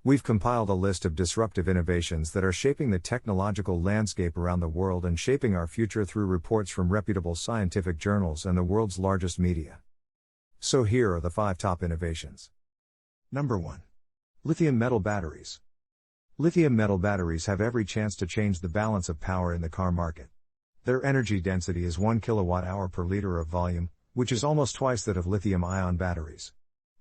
We've compiled a list of disruptive innovations that are shaping the technological landscape around the world and shaping our future through reports from reputable scientific journals and the world's largest media. So here are the 5 top innovations. Number 1. Lithium metal batteries. Lithium metal batteries have every chance to change the balance of power in the car market. Their energy density is 1 kilowatt-hour per liter of volume, which is almost twice that of lithium-ion batteries.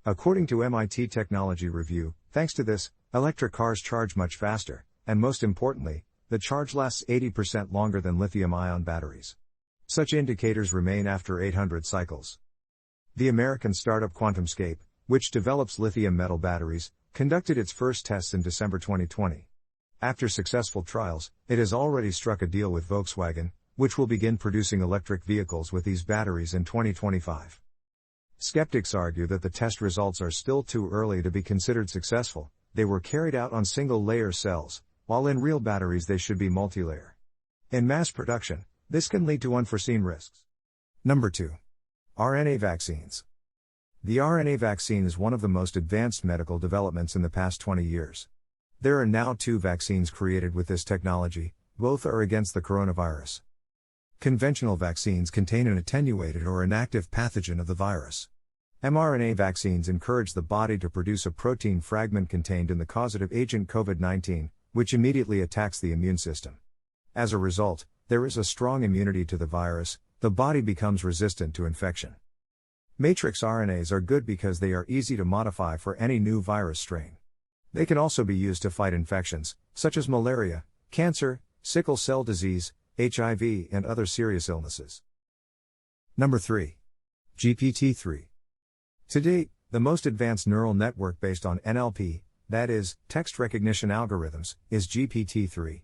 According to MIT Technology Review, thanks to this, electric cars charge much faster, and most importantly, the charge lasts 80% longer than lithium-ion batteries. Such indicators remain after 800 cycles. The American startup QuantumScape, which develops lithium metal batteries, conducted its first tests in December 2020. After successful trials, it has already struck a deal with Volkswagen, which will begin producing electric vehicles with these batteries in 2025. Skeptics argue that the test results are still too early to be considered successful. They were carried out on single-layer cells, while in real batteries they should be multi-layer. In mass production, this can lead to unforeseen risks. Number 2. RNA vaccines. The RNA vaccine is one of the most advanced medical developments in the past 20 years. There are now 2 vaccines created with this technology, both are against the coronavirus. Conventional vaccines contain an attenuated or inactive pathogen of the virus. mRNA vaccines encourage the body to produce a protein fragment contained in the causative agent COVID-19, which immediately attacks the immune system. As a result, there is a strong immunity to the virus, the body becomes resistant to infection. Matrix RNAs are good because they are easy to modify for any new virus strain. They can also be used to fight infections, such as malaria, cancer, sickle cell disease, HIV, and other serious illnesses. Number 3. GPT-3. To date, the most advanced neural network based on NLP, that is, text recognition algorithms, is GPT-3.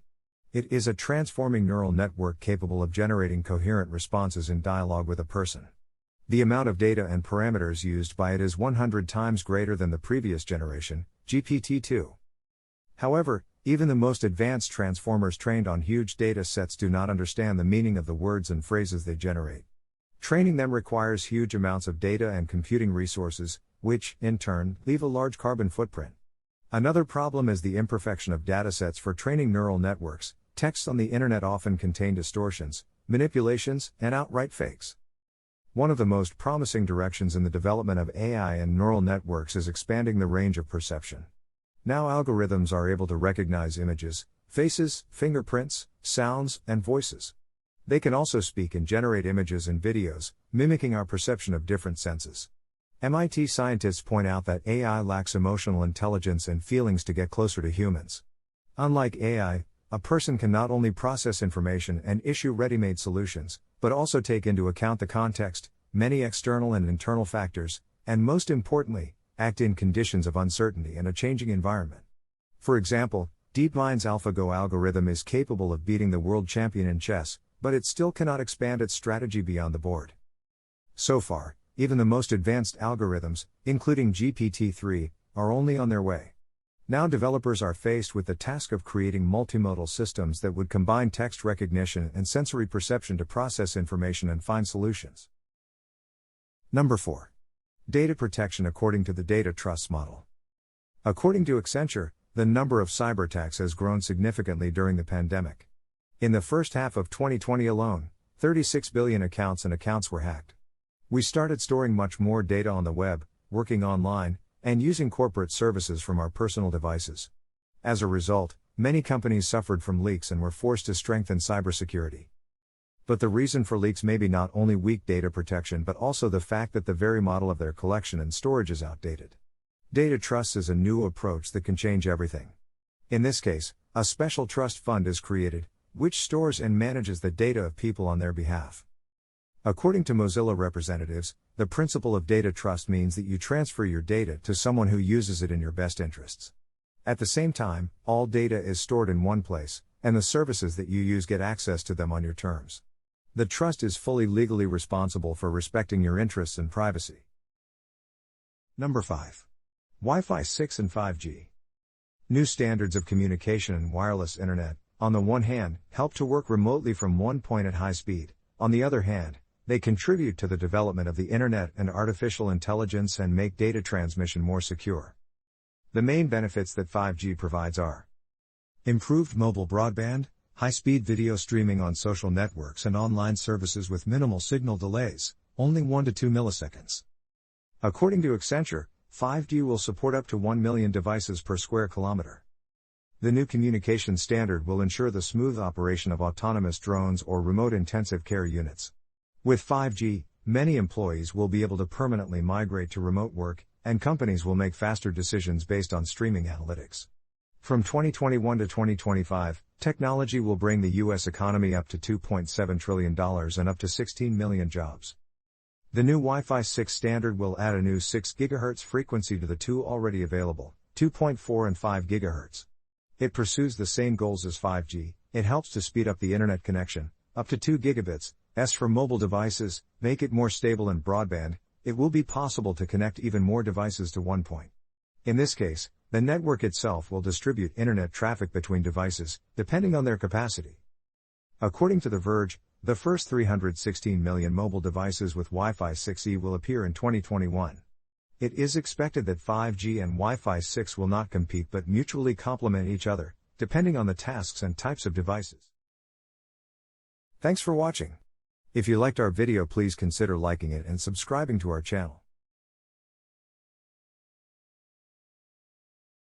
It is a transforming neural network capable of generating coherent responses in dialogue with a person. The amount of data and parameters used by it is 100 times greater than the previous generation, GPT-2. However, even the most advanced transformers trained on huge data sets do not understand the meaning of the words and phrases they generate. Training them requires huge amounts of data and computing resources, which, in turn, leave a large carbon footprint. Another problem is the imperfection of datasets for training neural networks. Texts on the internet often contain distortions, manipulations, and outright fakes. One of the most promising directions in the development of AI and neural networks is expanding the range of perception. Now algorithms are able to recognize images, faces, fingerprints, sounds, and voices. They can also speak and generate images and videos, mimicking our perception of different senses. MIT scientists point out that AI lacks emotional intelligence and feelings to get closer to humans. Unlike AI, a person can not only process information and issue ready-made solutions, but also take into account the context, many external and internal factors, and most importantly, act in conditions of uncertainty and a changing environment. For example, DeepMind's AlphaGo algorithm is capable of beating the world champion in chess, but it still cannot expand its strategy beyond the board. So far, even the most advanced algorithms, including GPT-3, are only on their way. Now developers are faced with the task of creating multimodal systems that would combine text recognition and sensory perception to process information and find solutions. Number 4. Data protection according to the data trust model. According to Accenture, the number of cyberattacks has grown significantly during the pandemic. In the first half of 2020 alone, 36 billion accounts were hacked. We started storing much more data on the web, working online, and using corporate services from our personal devices. As a result, many companies suffered from leaks and were forced to strengthen cybersecurity. But the reason for leaks may be not only weak data protection but also the fact that the very model of their collection and storage is outdated. Data trust is a new approach that can change everything. In this case, a special trust fund is created, which stores and manages the data of people on their behalf. According to Mozilla representatives, the principle of data trust means that you transfer your data to someone who uses it in your best interests. At the same time, all data is stored in one place, and the services that you use get access to them on your terms. The trust is fully legally responsible for respecting your interests and privacy. Number 5. Wi-Fi 6 and 5G. New standards of communication and wireless internet, on the one hand, help to work remotely from one point at high speed. On the other hand, they contribute to the development of the internet and artificial intelligence and make data transmission more secure. The main benefits that 5G provides are improved mobile broadband, high-speed video streaming on social networks and online services with minimal signal delays, only 1 to 2 milliseconds. According to Accenture, 5G will support up to 1 million devices per square kilometer. The new communication standard will ensure the smooth operation of autonomous drones or remote intensive care units. With 5G, many employees will be able to permanently migrate to remote work, and companies will make faster decisions based on streaming analytics. From 2021 to 2025, technology will bring the U.S. economy up to $2.7 trillion and up to 16 million jobs. The new Wi-Fi 6 standard will add a new 6 GHz frequency to the two already available, 2.4 and 5 GHz. It pursues the same goals as 5G, it helps to speed up the internet connection, up to 2 gigabits, for mobile devices, make it more stable and broadband, it will be possible to connect even more devices to one point. In this case, the network itself will distribute internet traffic between devices, depending on their capacity. According to The Verge, the first 316 million mobile devices with Wi-Fi 6E will appear in 2021. It is expected that 5G and Wi-Fi 6 will not compete but mutually complement each other, depending on the tasks and types of devices. Thanks for watching. If you liked our video, please consider liking it and subscribing to our channel.